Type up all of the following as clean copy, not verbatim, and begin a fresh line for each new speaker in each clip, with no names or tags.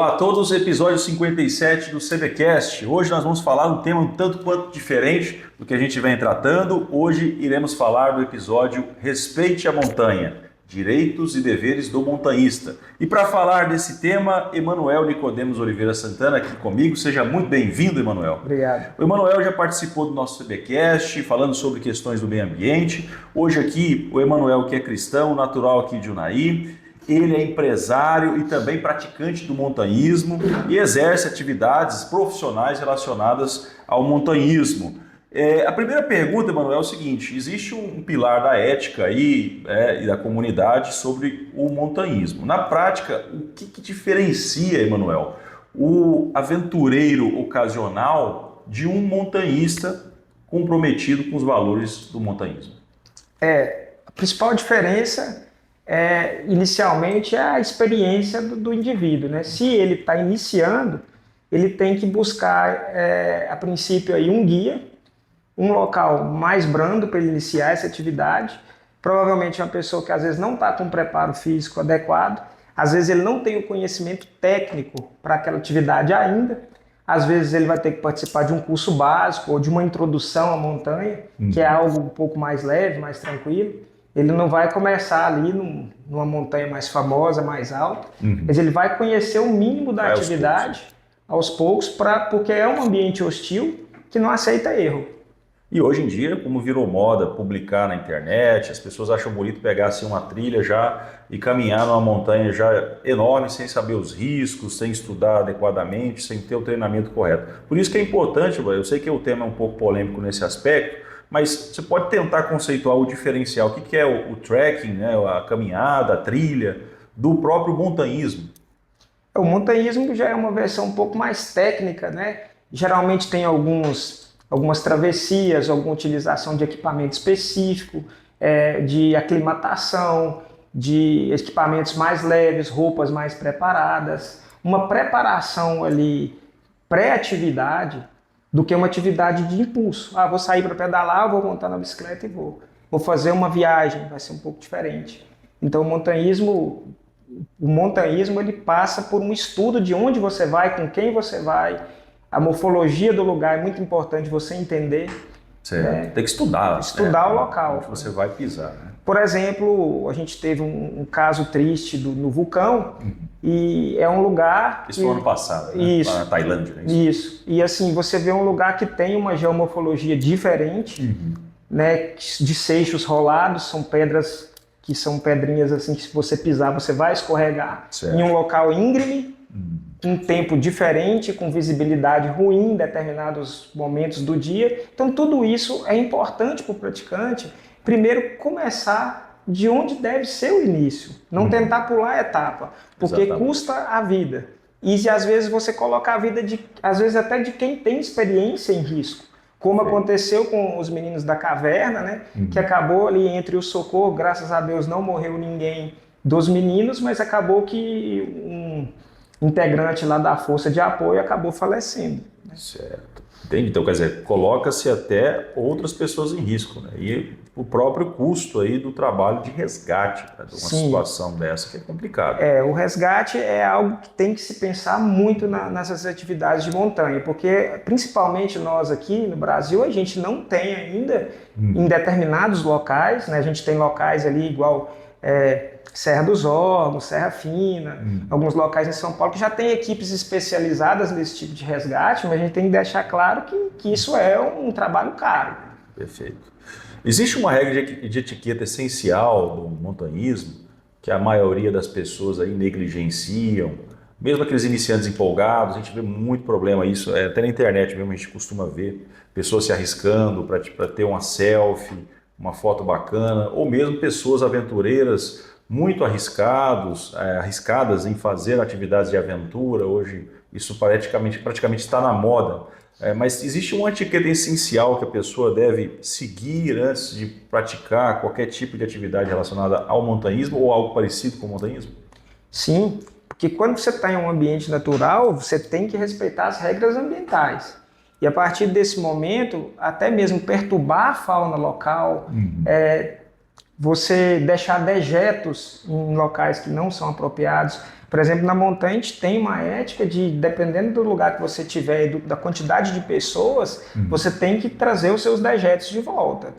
Olá a todos, episódio 57 do CBcast. Hoje nós vamos falar um tema um tanto quanto diferente do que a gente vem tratando. Hoje iremos falar do episódio Respeite a Montanha, Direitos e Deveres do Montanhista. E para falar desse tema, Emanuel Nicodemos Oliveira Santana aqui comigo. Seja muito bem-vindo, Emanuel.
Obrigado.
O Emanuel já participou do nosso CBcast, falando sobre questões do meio ambiente. Hoje aqui, o Emanuel, que é cristão, natural aqui de Unai. Ele é empresário e também praticante do montanhismo e exerce atividades profissionais relacionadas ao montanhismo. A primeira pergunta, Emanuel, é o seguinte: existe um pilar da ética aí, e da comunidade sobre o montanhismo. Na prática, o que diferencia, Emanuel, o aventureiro ocasional de um montanhista comprometido com os valores do montanhismo?
A principal diferença inicialmente é a experiência do indivíduo, né? Se ele está iniciando, ele tem que buscar, a princípio, aí, um guia, um local mais brando para ele iniciar essa atividade. Provavelmente uma pessoa que às vezes não está com um preparo físico adequado, às vezes ele não tem o conhecimento técnico para aquela atividade ainda, às vezes ele vai ter que participar de um curso básico ou de uma introdução à montanha, que é algo um pouco mais leve, mais tranquilo. Ele não vai começar ali numa montanha mais famosa, mais alta, mas ele vai conhecer o mínimo da atividade aos poucos, porque é um ambiente hostil que não aceita erro.
E hoje em dia, como virou moda publicar na internet, as pessoas acham bonito pegar assim uma trilha já e caminhar numa montanha já enorme, sem saber os riscos, sem estudar adequadamente, sem ter o treinamento correto. Por isso que é importante, eu sei que o tema é um pouco polêmico nesse aspecto, mas você pode tentar conceituar o diferencial, o que é o trekking, né, a caminhada, a trilha, do próprio montanhismo.
O montanhismo já é uma versão um pouco mais técnica, né? Geralmente tem algumas travessias, alguma utilização de equipamento específico, de aclimatação, de equipamentos mais leves, roupas mais preparadas, uma preparação ali pré-atividade, do que uma atividade de impulso. Vou sair para pedalar, vou montar na bicicleta e vou fazer uma viagem, vai ser um pouco diferente. Então o montanhismo ele passa por um estudo de onde você vai, com quem você vai, a morfologia do lugar é muito importante você entender.
Tem que estudar.
Estudar o local.
Onde você vai pisar, né?
Por exemplo, a gente teve um caso triste no vulcão, e é um lugar...
Isso foi ano passado, né?
Isso.
Lá na Tailândia, né?
Isso. E assim, você vê um lugar que tem uma geomorfologia diferente, né? De seixos rolados, são pedras que são pedrinhas assim que se você pisar você vai escorregar.
Certo.
Em um local íngreme, um tempo diferente, com visibilidade ruim em determinados momentos do dia. Então tudo isso é importante para o praticante. Primeiro, começar de onde deve ser o início. Não tentar pular a etapa, porque
Exatamente.
custa a vida. E às vezes você coloca a vida, às vezes até de quem tem experiência em risco. Como aconteceu com os meninos da caverna, né? Que acabou ali entre o socorro, graças a Deus não morreu ninguém dos meninos, mas acabou que um integrante lá da força de apoio acabou falecendo.
Certo. Entendi. Então, quer dizer, coloca-se até outras pessoas em risco, né? E o próprio custo aí do trabalho de resgate, né? De uma situação dessa que é complicado.
O resgate é algo que tem que se pensar muito nessas atividades de montanha, porque principalmente nós aqui no Brasil, a gente não tem ainda em determinados locais, né? A gente tem locais ali igual Serra dos Órgãos, Serra Fina, alguns locais em São Paulo que já tem equipes especializadas nesse tipo de resgate, mas a gente tem que deixar claro que isso é um trabalho caro.
Perfeito. Existe uma regra de etiqueta essencial do montanhismo que a maioria das pessoas aí negligenciam, mesmo aqueles iniciantes empolgados, a gente vê muito problema isso, até na internet mesmo a gente costuma ver pessoas se arriscando para ter uma selfie, uma foto bacana, ou mesmo pessoas aventureiras muito arriscadas em fazer atividades de aventura. Hoje isso praticamente está na moda. Mas existe uma etiqueta essencial que a pessoa deve seguir antes de praticar qualquer tipo de atividade relacionada ao montanhismo ou algo parecido com o montanhismo?
Sim, porque quando você está em um ambiente natural, você tem que respeitar as regras ambientais. E a partir desse momento, até mesmo perturbar a fauna local, você deixar dejetos em locais que não são apropriados. Por exemplo, na montanha a gente tem uma ética de, dependendo do lugar que você estiver e da quantidade de pessoas, você tem que trazer os seus dejetos de volta.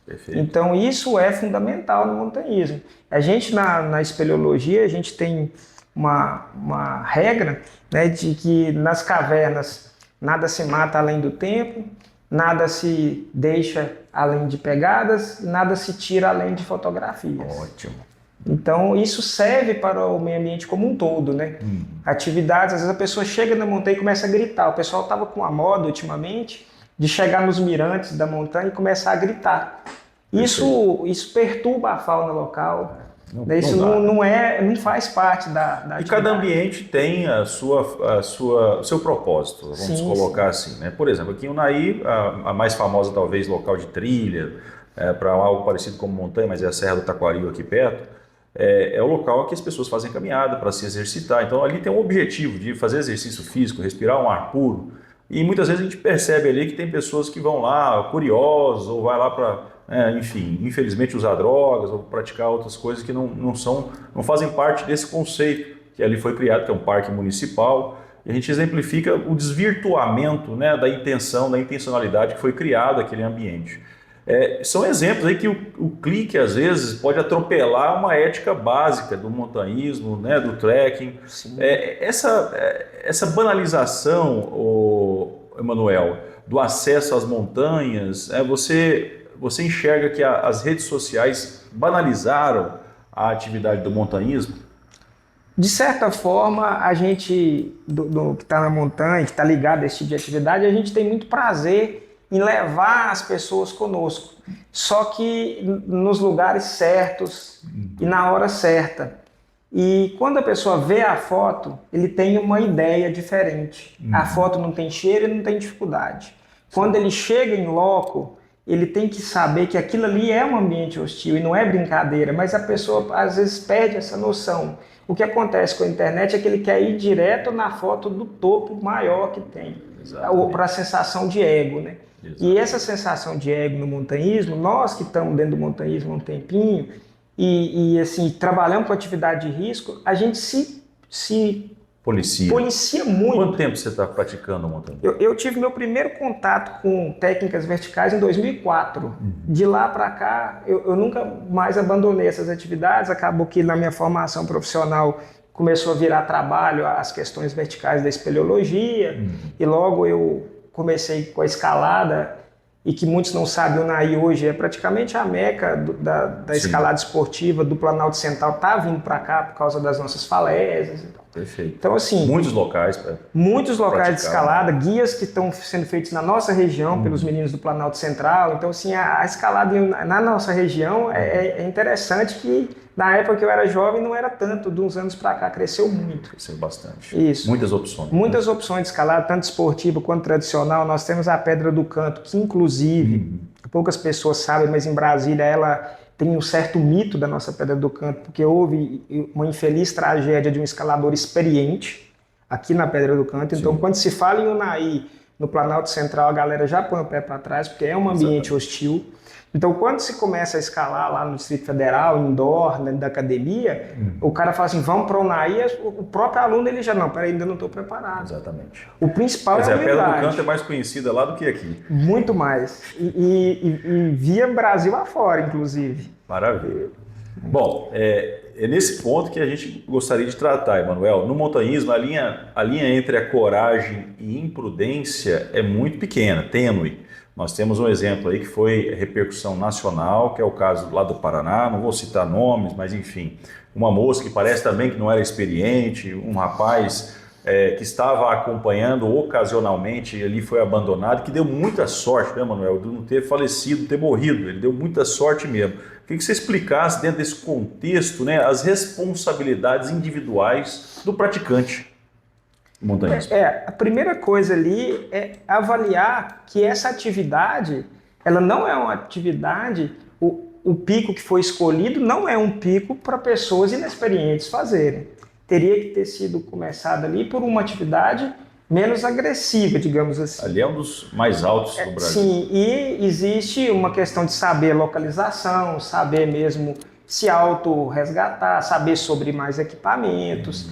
Perfeito.
Então isso é fundamental no montanhismo. A gente na espeleologia, a gente tem uma regra, né, de que nas cavernas nada se mata além do tempo, nada se deixa além de pegadas, nada se tira além de fotografias.
Ótimo.
Então isso serve para o meio ambiente como um todo, né? Atividades, às vezes a pessoa chega na montanha e começa a gritar. O pessoal estava com a moda ultimamente de chegar nos mirantes da montanha e começar a gritar. Isso perturba a fauna local. Isso não faz parte da atividade.
E cada ambiente tem o seu propósito, vamos colocar assim, né? Por exemplo, aqui em Unai, a mais famosa talvez local de trilha, para algo parecido como montanha, mas é a Serra do Taquaril aqui perto, é o local que as pessoas fazem caminhada para se exercitar. Então ali tem um objetivo de fazer exercício físico, respirar um ar puro. E muitas vezes a gente percebe ali que tem pessoas que vão lá curiosos ou vai lá para, enfim, infelizmente usar drogas ou praticar outras coisas que não fazem parte desse conceito que ali foi criado, que é um parque municipal. E a gente exemplifica o desvirtuamento, né, da intencionalidade que foi criado aquele ambiente. São exemplos aí que o clique, às vezes, pode atropelar uma ética básica do montanhismo, né, do trekking. Essa banalização, Emanuel, do acesso às montanhas, você enxerga que as redes sociais banalizaram a atividade do montanhismo?
De certa forma, a gente que está na montanha, que está ligado a esse tipo de atividade, a gente tem muito prazer em levar as pessoas conosco, só que nos lugares certos e na hora certa. E quando a pessoa vê a foto, ele tem uma ideia diferente. A foto não tem cheiro e não tem dificuldade. Quando ele chega em loco, ele tem que saber que aquilo ali é um ambiente hostil e não é brincadeira, mas a pessoa às vezes perde essa noção. O que acontece com a internet é que ele quer ir direto na foto do topo maior que tem, para a sensação de ego, né? E essa sensação de ego no montanhismo, nós que estamos dentro do montanhismo há um tempinho e assim, trabalhamos com atividade de risco, a gente se policia muito.
Quanto tempo você está praticando montanhismo?
Eu tive meu primeiro contato com técnicas verticais em 2004. De lá para cá, eu nunca mais abandonei essas atividades. Acabou que na minha formação profissional começou a virar trabalho as questões verticais da espeleologia e logo eu comecei com a escalada, e que muitos não sabem, o Unai hoje é praticamente a meca da escalada esportiva do Planalto Central, está vindo para cá por causa das nossas falésias e tal.
Perfeito.
Então, assim,
muitos locais
de escalada, guias que estão sendo feitos na nossa região pelos meninos do Planalto Central. Então, assim, a escalada na nossa região é interessante, que na época que eu era jovem não era tanto, de uns anos para cá cresceu muito.
Cresceu bastante.
Isso.
Muitas opções.
Muitas opções de escalada, tanto esportiva quanto tradicional. Nós temos a Pedra do Canto, que inclusive poucas pessoas sabem, mas em Brasília ela tem um certo mito da nossa Pedra do Canto, porque houve uma infeliz tragédia de um escalador experiente aqui na Pedra do Canto. Então, quando se fala em Unai, no Planalto Central, a galera já põe o pé para trás, porque é um ambiente hostil. Então, quando se começa a escalar lá no Distrito Federal, indoor, dentro da academia, o cara fala assim, vamos para o Unai, o próprio aluno ele já, não, peraí, ainda não estou preparado.
Exatamente.
O principal é a
Pedra do Canto é mais conhecida lá do que aqui.
Muito mais. E via Brasil afora, inclusive.
Maravilha. Bom, é nesse ponto que a gente gostaria de tratar, Emanuel. No montanhismo, a linha entre a coragem e imprudência é muito pequena, tênue. Nós temos um exemplo aí que foi repercussão nacional, que é o caso lá do Paraná, não vou citar nomes, mas enfim, uma moça que parece também que não era experiente, um rapaz que estava acompanhando ocasionalmente, ali foi abandonado, que deu muita sorte, né, Manuel, de não ter falecido, ter morrido, ele deu muita sorte mesmo. Queria que você explicasse dentro desse contexto, né, as responsabilidades individuais do praticante montanhismo.
A primeira coisa ali é avaliar que essa atividade, ela não é uma atividade, o pico que foi escolhido não é um pico para pessoas inexperientes fazerem. Teria que ter sido começado ali por uma atividade menos agressiva, digamos assim.
Ali é um dos mais altos do Brasil.
Sim, e existe uma questão de saber localização, saber mesmo se auto-resgatar, saber sobre mais equipamentos.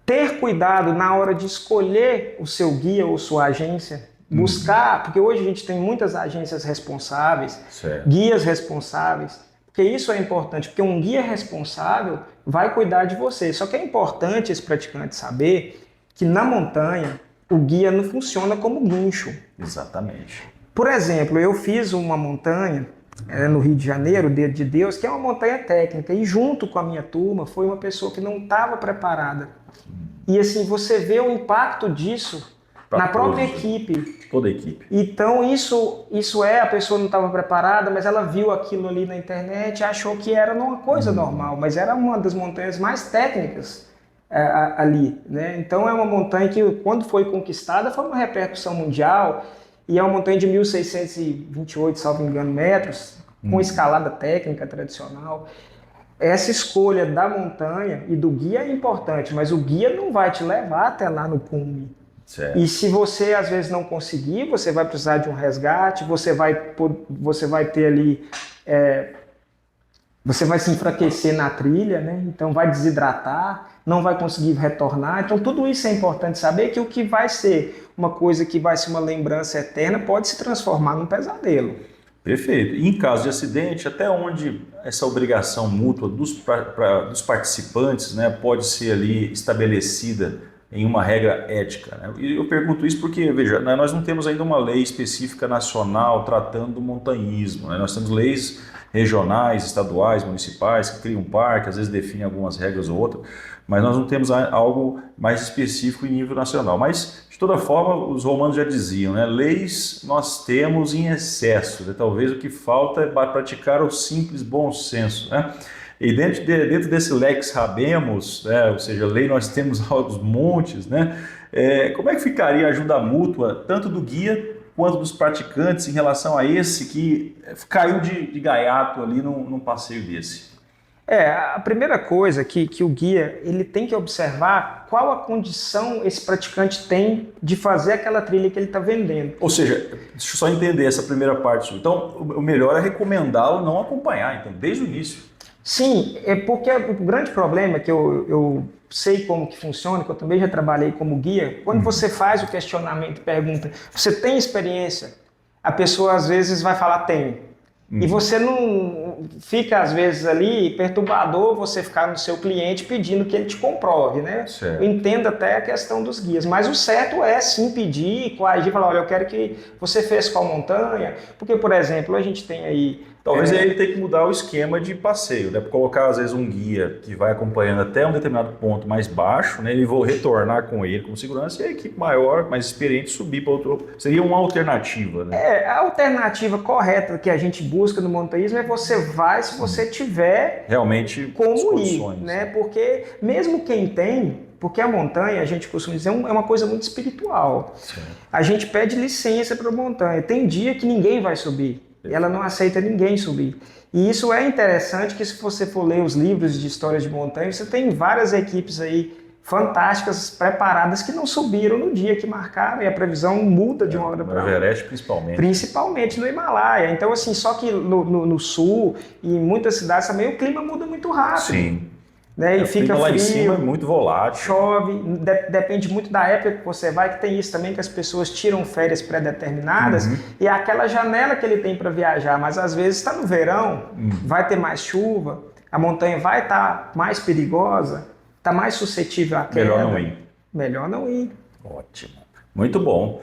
Ter cuidado na hora de escolher o seu guia ou sua agência, buscar, porque hoje a gente tem muitas agências responsáveis,
Certo.
guias responsáveis, porque isso é importante, porque um guia responsável vai cuidar de você. Só que é importante esse praticante saber que na montanha o guia não funciona como guincho.
Exatamente.
Por exemplo, eu fiz uma montanha no Rio de Janeiro, o Dedo de Deus, que é uma montanha técnica, e junto com a minha turma foi uma pessoa que não estava preparada. E assim, você vê o impacto disso na própria equipe.
Toda a equipe.
Então a pessoa não estava preparada, mas ela viu aquilo ali na internet e achou que era uma coisa normal, mas era uma das montanhas mais técnicas ali, né? Então é uma montanha que quando foi conquistada foi uma repercussão mundial e é uma montanha de 1.628, salvo engano, metros, com escalada técnica tradicional. Essa escolha da montanha e do guia é importante, mas o guia não vai te levar até lá no cume.
Certo.
E se você às vezes não conseguir, você vai precisar de um resgate, você vai ter ali, você vai se enfraquecer na trilha, né? Então vai desidratar, não vai conseguir retornar. Então tudo isso é importante saber, que o que vai ser uma coisa que vai ser uma lembrança eterna pode se transformar num pesadelo.
Perfeito. E em caso de acidente, até onde essa obrigação mútua dos participantes, né, pode ser ali estabelecida em uma regra ética, né? E eu pergunto isso porque, veja, nós não temos ainda uma lei específica nacional tratando do montanhismo, né? Nós temos leis regionais, estaduais, municipais que criam um parque, às vezes definem algumas regras ou outras, mas nós não temos algo mais específico em nível nacional. Mas, de toda forma, os romanos já diziam, né? Leis nós temos em excesso, né? Talvez o que falta é praticar o simples bom senso, né? E dentro desse lex habemus, né? Ou seja, lei nós temos aos montes, né? Como é que ficaria a ajuda mútua, tanto do guia quanto dos praticantes, em relação a esse que caiu de gaiato ali num passeio desse?
A primeira coisa que o guia ele tem que observar qual a condição esse praticante tem de fazer aquela trilha que ele está vendendo.
Ou seja, deixa eu só entender essa primeira parte sua. Então, o melhor é recomendá-lo não acompanhar, então, desde o início.
Sim, é porque o grande problema é que eu sei como que funciona, que eu também já trabalhei como guia, quando você faz o questionamento e pergunta, você tem experiência? A pessoa às vezes vai falar, tem. E você não fica, às vezes, ali perturbador você ficar no seu cliente pedindo que ele te comprove, né?
Certo.
Eu entendo até a questão dos guias, mas o certo é sim pedir, coagir, falar, olha, eu quero que você fez qual montanha, porque, por exemplo, a gente tem aí...
Talvez aí ele tenha que mudar o esquema de passeio, né? Colocar, às vezes, um guia que vai acompanhando até um determinado ponto mais baixo, né? E vou retornar com ele com segurança e a equipe maior, mais experiente, subir para outro... Seria uma alternativa, né?
A alternativa correta que a gente busca no montanhismo é você vai se você tiver
Realmente
como ir, né? Porque mesmo quem tem, porque a montanha, a gente costuma dizer, é uma coisa muito espiritual.
Certo.
A gente pede licença para a montanha. Tem dia que ninguém vai subir. Ela não aceita ninguém subir. E isso é interessante, que se você for ler os livros de histórias de montanha, você tem várias equipes aí fantásticas, preparadas, que não subiram no dia que marcaram, e a previsão muda de uma hora para outra.
No Everest, principalmente.
Principalmente no Himalaia. Então, assim, só que no sul e em muitas cidades também o clima muda muito rápido.
Sim.
Né? E fica
lá
frio,
em cima é muito volátil.
Chove, depende muito da época que você vai, que tem isso também, que as pessoas tiram férias pré-determinadas e é aquela janela que ele tem para viajar, mas às vezes está no verão, vai ter mais chuva, a montanha vai estar mais perigosa, está mais suscetível à queda.
Melhor não ir.
Melhor não ir.
Ótimo. Muito bom.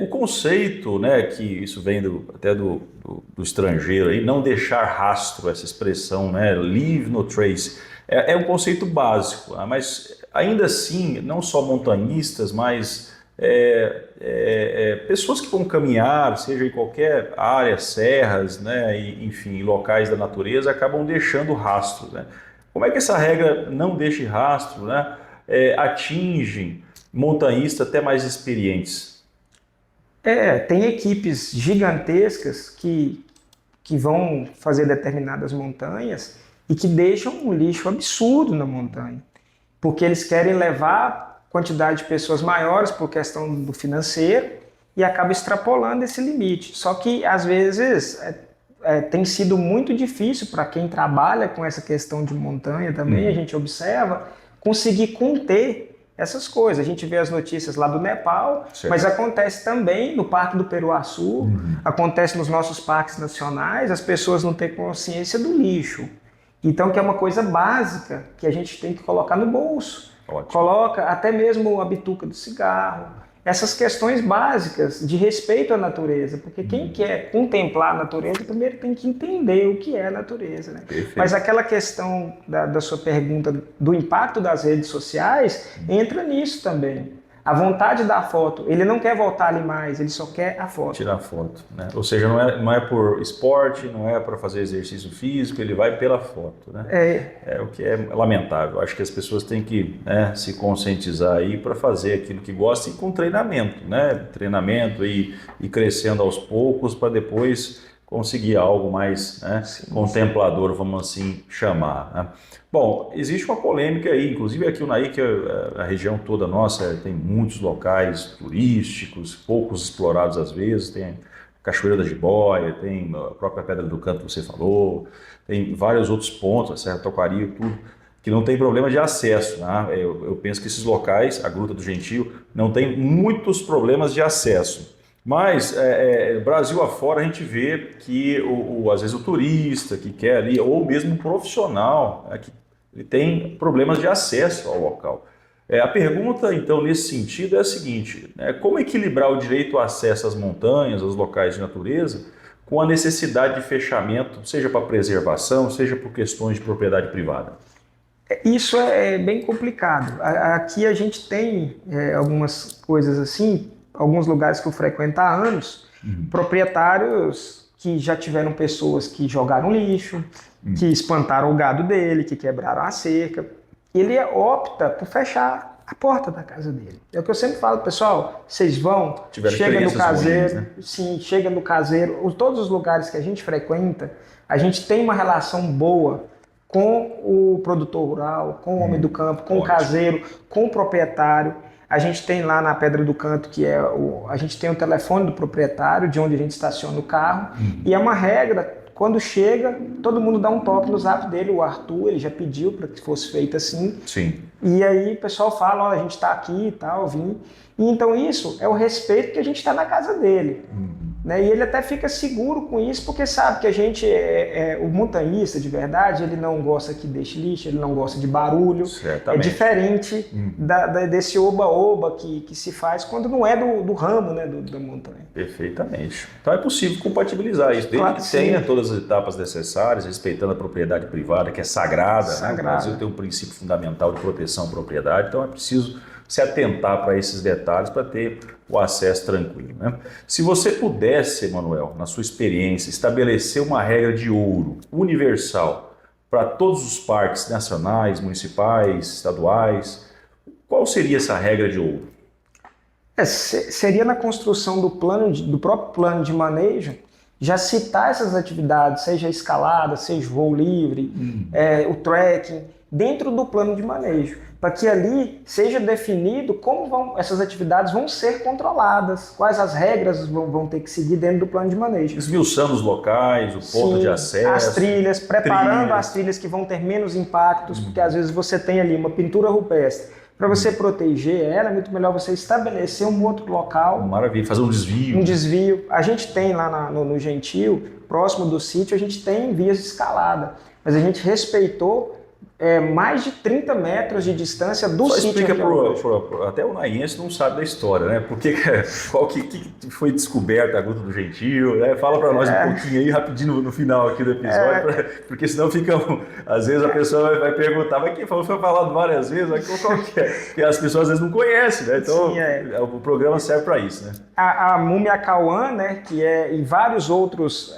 O conceito, né, que isso vem até do estrangeiro, aí, não deixar rastro, essa expressão, né, leave no trace, é um conceito básico, mas ainda assim, não só montanhistas, mas pessoas que vão caminhar, seja em qualquer área, serras, né, enfim, locais da natureza, acabam deixando rastros, né? Como é que essa regra não deixe rastro, né, atinge montanhistas até mais experientes?
Tem equipes gigantescas que vão fazer determinadas montanhas e que deixam um lixo absurdo na montanha, porque eles querem levar quantidade de pessoas maiores por questão do financeiro e acaba extrapolando esse limite. Só que, às vezes, tem sido muito difícil para quem trabalha com essa questão de montanha também, a gente observa, conseguir conter essas coisas. A gente vê as notícias lá do Nepal,
certo,
mas acontece também no Parque do Peruaçu, acontece nos nossos parques nacionais, as pessoas não têm consciência do lixo. Então, que é uma coisa básica que a gente tem que colocar no bolso.
Ótimo.
Coloca até mesmo a bituca do cigarro. Essas questões básicas de respeito à natureza, porque quem quer contemplar a natureza primeiro tem que entender o que é a natureza, né?
Perfeito.
Mas aquela questão da sua pergunta do impacto das redes sociais entra nisso também. A vontade da foto, ele não quer voltar ali mais, ele só quer a foto.
Tirar foto, né? Ou seja, não é por esporte, não é para fazer exercício físico, ele vai pela foto, né? É o que é lamentável. Acho que as pessoas têm que, né, se conscientizar aí para fazer aquilo que gosta e com treinamento, né? Treinamento e crescendo aos poucos para depois conseguir algo mais, né, contemplador, vamos assim chamar, né? Bom, existe uma polêmica aí, inclusive aqui o Naí, que a região toda nossa tem muitos locais turísticos, poucos explorados às vezes, tem a Cachoeira da Jiboia, tem a própria Pedra do Canto que você falou, tem vários outros pontos, a Serra Toquaria, tudo, que não tem problema de acesso, né? Eu penso que esses locais, a Gruta do Gentil, não tem muitos problemas de acesso. Mas Brasil afora a gente vê que às vezes o turista que quer ali, ou mesmo um profissional, né, que ele tem problemas de acesso ao local. A pergunta então nesse sentido é a seguinte, né, como equilibrar o direito ao acesso às montanhas, aos locais de natureza, com a necessidade de fechamento, seja para preservação, seja por questões de propriedade privada?
Isso é bem complicado. Aqui a gente tem algumas coisas assim, alguns lugares que eu frequento há anos, proprietários que já tiveram pessoas que jogaram lixo, que espantaram o gado dele, que quebraram a cerca. Ele opta por fechar a porta da casa dele. É o que eu sempre falo, pessoal, vocês vão, chega no caseiro, ruins, né? Sim, chega no caseiro, todos os lugares que a gente frequenta, a gente tem uma relação boa com o produtor rural, com o homem do campo, com o caseiro, com o proprietário. A gente tem lá na Pedra do Canto, que a gente tem o telefone do proprietário, de onde a gente estaciona o carro, e é uma regra, quando chega, todo mundo dá um toque no zap dele, o Arthur, ele já pediu para que fosse feito assim.
Sim.
E aí o pessoal fala, olha, a gente está aqui e tal, vim. E então isso é o respeito que a gente está na casa dele. Né? E ele até fica seguro com isso, porque sabe que a gente o montanhista de verdade, ele não gosta que deixe lixo, ele não gosta de barulho.
Certamente.
É diferente desse oba-oba que se faz quando não é do ramo, né, da montanha.
Perfeitamente. Então é possível compatibilizar isso, desde
Claro
que
sim.
tenha todas as etapas necessárias, respeitando a propriedade privada, que é sagrada.
Sagrada.
Né? O Brasil tem um princípio fundamental de proteção à propriedade, então é preciso se atentar para esses detalhes para ter o acesso tranquilo. Né? Se você pudesse, Emanuel, na sua experiência, estabelecer uma regra de ouro, universal, para todos os parques nacionais, municipais, estaduais, qual seria essa regra de ouro?
Seria na construção do próprio plano de manejo, já citar essas atividades, seja a escalada, seja o voo livre, o trekking, dentro do plano de manejo, para que ali seja definido como essas atividades vão ser controladas, quais as regras vão ter que seguir dentro do plano de manejo.
Esmiuçando os locais, o ponto de acesso.
As trilhas, preparando as trilhas que vão ter menos impactos, porque às vezes você tem ali uma pintura rupestre. Para você proteger ela, é muito melhor você estabelecer um outro local.
Maravilha, fazer um desvio.
Um desvio. A gente tem lá no Gentil, próximo do sítio, a gente tem vias de escalada, mas a gente respeitou mais de 30 metros de distância do
Só
sítio.
Explica até o naiense não sabe da história, né? Qual que foi descoberta a Gruta do Gentil, né? Fala para nós um pouquinho aí, rapidinho no final aqui do episódio, porque senão fica, às vezes a pessoa vai perguntar, mas quem foi falado várias vezes, qual que é? Porque as pessoas às vezes não conhecem, né? Então o programa serve para isso, né?
A múmia Cauã, né? Que e vários outros.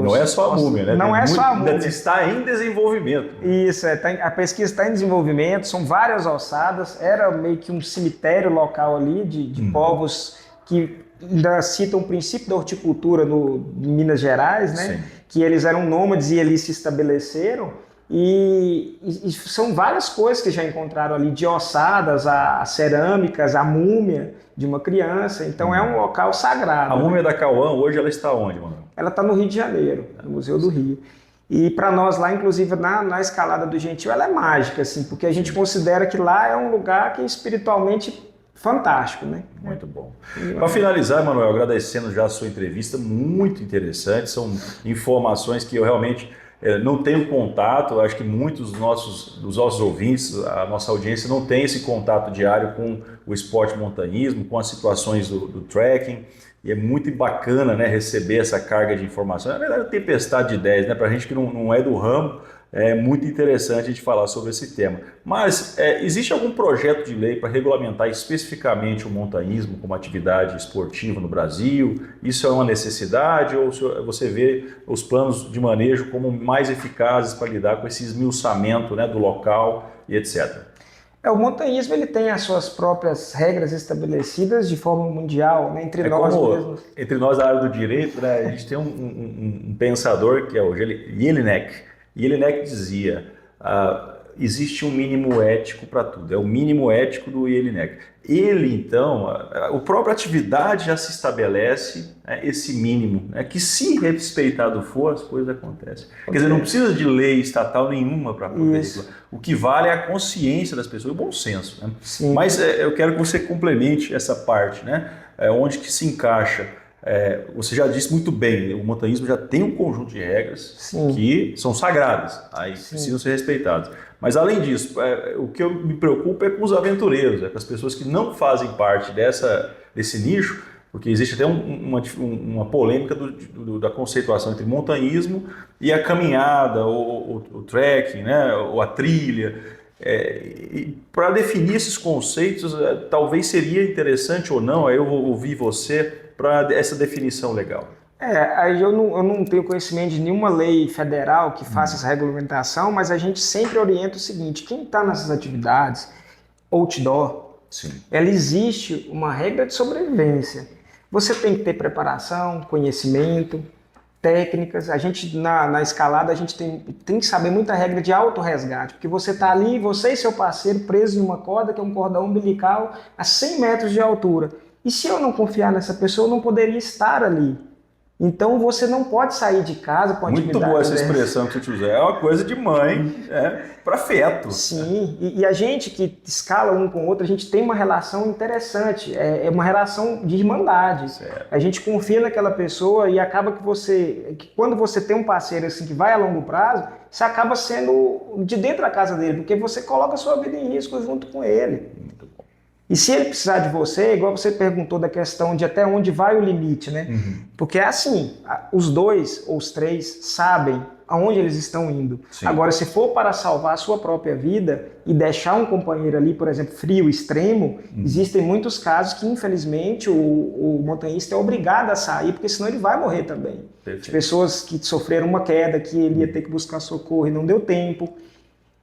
Não é só a múmia, né?
Não é só a múmia.
Ainda está em desenvolvimento.
Isso, a pesquisa está em desenvolvimento, são várias ossadas, era meio que um cemitério local ali de povos que ainda citam o princípio da horticultura em Minas Gerais, né? Sim. Que eles eram nômades e ali se estabeleceram. E são várias coisas que já encontraram ali, de ossadas a cerâmicas, a múmia de uma criança. Então é um local sagrado.
A múmia da Cauã, hoje ela está onde, Manuel?
Ela está no Rio de Janeiro, no Museu do Rio. E para nós lá, inclusive na Escalada do Gentil, ela é mágica, assim, porque a gente considera que lá é um lugar que é espiritualmente fantástico, né?
Muito bom. Para finalizar, Manuel, agradecendo já a sua entrevista, muito interessante, são informações que eu realmente não tenho contato, acho que muitos dos nossos ouvintes, a nossa audiência não tem esse contato diário com o esporte montanhismo, com as situações do trekking, e é muito bacana, né, receber essa carga de informação. Na verdade, é uma tempestade de ideias, né, para a gente que não é do ramo, é muito interessante a gente falar sobre esse tema. Mas existe algum projeto de lei para regulamentar especificamente o montanhismo como atividade esportiva no Brasil? Isso é uma necessidade ou você vê os planos de manejo como mais eficazes para lidar com esse esmiuçamento, né, do local e etc.?
O montanhismo ele tem as suas próprias regras estabelecidas de forma mundial, né, entre nós mesmos.
Entre nós da área do direito, né, a gente tem um pensador que é o Jelinek. E Jelinek dizia, existe um mínimo ético para tudo, é o mínimo ético do Jelinek. Ele, então, a própria atividade já se estabelece, né, esse mínimo, né, que se respeitado for, as coisas acontecem. Quer dizer, não precisa de lei estatal nenhuma para poder regular. O que vale é a consciência das pessoas, o bom senso. Né?
Sim.
Mas eu quero que você complemente essa parte, né, onde que se encaixa. Você já disse muito bem, o montanhismo já tem um conjunto de regras
Sim.
que são sagradas, aí
Sim.
precisam ser respeitadas. Mas além disso, o que eu me preocupo é com os aventureiros, com as pessoas que não fazem parte desse nicho, porque existe até uma polêmica da conceituação entre montanhismo e a caminhada, o trekking, né, ou a trilha. Para definir esses conceitos, talvez seria interessante ou não, aí eu vou ouvir você para essa definição legal.
Aí eu não tenho conhecimento de nenhuma lei federal que faça essa regulamentação, mas a gente sempre orienta o seguinte: quem está nessas atividades, outdoor,
Sim.
ela existe uma regra de sobrevivência. Você tem que ter preparação, conhecimento, técnicas. A gente, na escalada, a gente tem que saber muita regra de autorresgate, porque você está ali, você e seu parceiro presos em uma corda, que é um cordão umbilical, a 100 metros de altura. E se eu não confiar nessa pessoa, eu não poderia estar ali. Então você não pode sair de casa com atividade.
Muito boa essa expressão que você usa. É uma coisa de mãe, para feto.
Sim, e a gente que escala um com o outro, a gente tem uma relação interessante, é uma relação de irmandade.
Certo.
A gente confia naquela pessoa e acaba que quando você tem um parceiro assim que vai a longo prazo, você acaba sendo de dentro da casa dele, porque você coloca a sua vida em risco junto com ele. E se ele precisar de você, igual você perguntou da questão de até onde vai o limite, né?
Uhum.
Porque é assim, os dois ou os três sabem aonde eles estão indo.
Sim.
Agora, se for para salvar a sua própria vida e deixar um companheiro ali, por exemplo, frio, extremo, existem muitos casos que, infelizmente, o montanhista é obrigado a sair, porque senão ele vai morrer também.
Perfeito.
De pessoas que sofreram uma queda, que ele ia ter que buscar socorro e não deu tempo.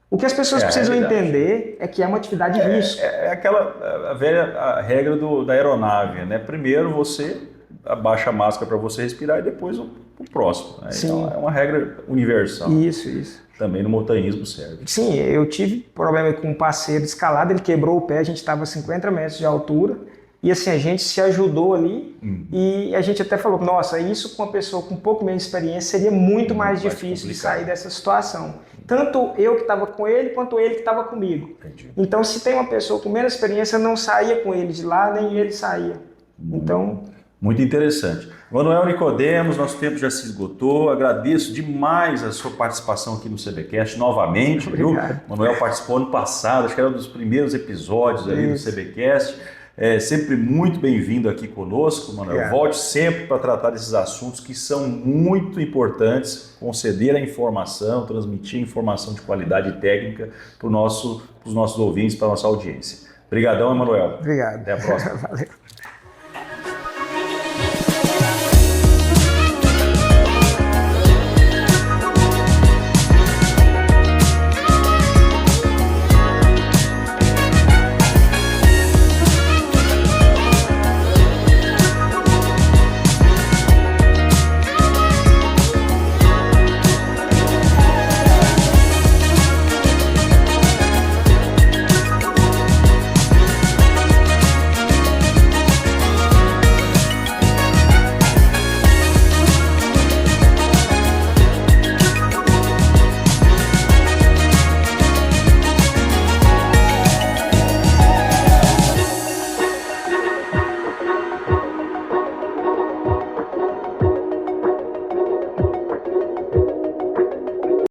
O que as pessoas precisam entender é que é uma atividade de risco.
É aquela velha regra da aeronave, né? Primeiro você abaixa a máscara para você respirar e depois o próximo. Né? Então, é uma regra universal.
Isso.
Também no montanhismo serve.
Sim, eu tive problema com um parceiro de escalada, ele quebrou o pé, a gente estava a 50 metros de altura. E assim, a gente se ajudou ali e a gente até falou, nossa, isso com uma pessoa com um pouco menos de experiência seria muito mais difícil de sair dessa situação. Tanto eu que estava com ele, quanto ele que estava comigo.
Entendi.
Então, se tem uma pessoa com menos experiência, não saía com ele de lá, nem ele saía. Então...
Muito interessante. Manuel Nicodemos, nosso tempo já se esgotou. Agradeço demais a sua participação aqui no CBcast novamente.
Obrigado.
Viu? Manuel participou ano passado, acho que era um dos primeiros episódios ali do CBcast. Sempre muito bem-vindo aqui conosco, Manuel. Volte sempre para tratar desses assuntos que são muito importantes, conceder a informação, transmitir informação de qualidade técnica para os nossos ouvintes, para a nossa audiência. Obrigadão, Manuel.
Obrigado.
Até a próxima.
Valeu.